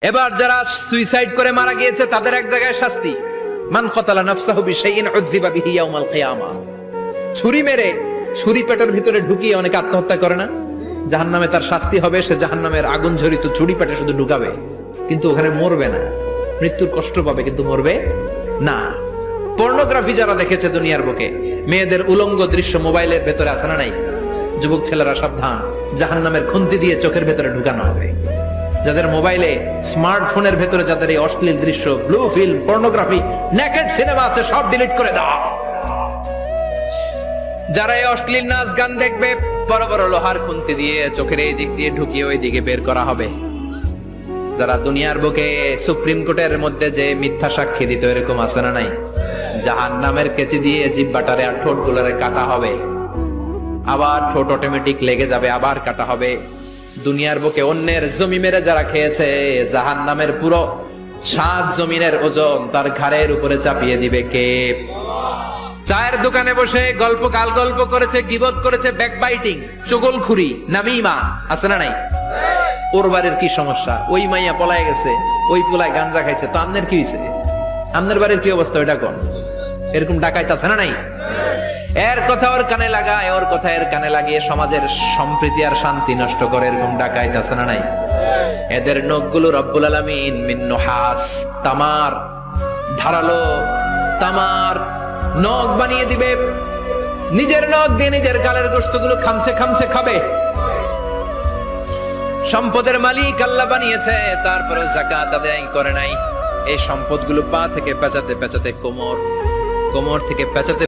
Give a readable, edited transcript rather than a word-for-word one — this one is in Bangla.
এবার যারা সুইসাইড করে মারা গিয়েছে তাদের এক জায়গায় শাস্তি, মান কতালা নাফসাহু বিশাইইন উযযিবা বিহি ইয়াউমাল কিয়ামা। ছুরি মেরে ছুরি পেটের ভিতরে ঢুকিয়ে অনেকে আত্মহত্যা করে না, জাহান্নামে তার শাস্তি হবে, সে জাহান্নামের আগুন ঝরিত ছুরি পেটে শুধু ঢুকাবে, কিন্তু ওখানে মরবে না, মৃত্যুর কষ্ট পাবে কিন্তু মরবে না। পর্নোগ্রাফি যারা দেখেছে দুনিয়ার বুকে, মেয়েদের উলঙ্গ দৃশ্য মোবাইলের ভেতরে আছে না নাই, যুবক ছেলেরা সাবধান, জাহান্নামের খুন্তি দিয়ে চোখের ভেতরে ঢুকানো হবে। যাদের মোবাইলে স্মার্টফোনের ভেতরে যাদের এই অশ্লীল দৃশ্য, blue film, pornography, naked cinema আছে, সব ডিলিট করে দাও। যারা এই অশ্লীল নাচ গান দেখবে, বড় বড় লোহার খুন্তি দিয়ে চোখের এই দিক দিয়ে ঢুকিয়ে ওই দিকে বের করা হবে। যারা দুনিয়ার বুকে সুপ্রিম কোর্টের মধ্যে যে মিথ্যা সাক্ষী দিত, এরকম আছে না নাই, জাহান্নামের কেচি দিয়ে জিহ্বাটারে আর ঠোঁট গুলারে কাটা হবে, আবার ঠোঁট অটোমেটিক লেগে যাবে, আবার কাটা হবে। দুনিয়ার বুকে অন্যের জমি মেরে যারা খেয়েছে, জাহান্নামের পুরো 7 জমিনের ওজন তার ঘাড়ের উপরে চাপিয়ে দিবে কে? চায়ের দোকানে বসে গল্প করেছে, গীবত করেছে, ব্যাকবাইটিং, চুগলখুরি, নামিমা, আছে না নাই? ওর বাড়ির কি সমস্যা, ওই মাইয়া পলায় গেছে, ওই পোলায় গাঞ্জা খাইছে, তো আমনের কি হইছে? আমনের বাড়ির কি অবস্থা ওইটা কোন? এরকম ডাকাইত আছে না নাই? এর কথা ওর কানে লাগায়, ওর কথা এর কানে লাগিয়ে সমাজের সম্প্রীতি আর শান্তি নষ্ট করে, এরকম ডাকাইত আছে না নাই? এদের নখগুলো রব্বুল আলামিন মিন নুহাস, তামার, ধারালো তামার নখ বানিয়ে দিবে। নিজের নখ দিয়ে নিজের গালের গোশতগুলো খামছে খামছে খাবে। সম্পদের মালিক আল্লাহ বানিয়েছে, তারপরে যাকাত আদায় করে নাই। এই সম্পদগুলো পা থেকে পেঁচাতে পেঁচাতে কোমর, কোমর থেকে পেঁচাতে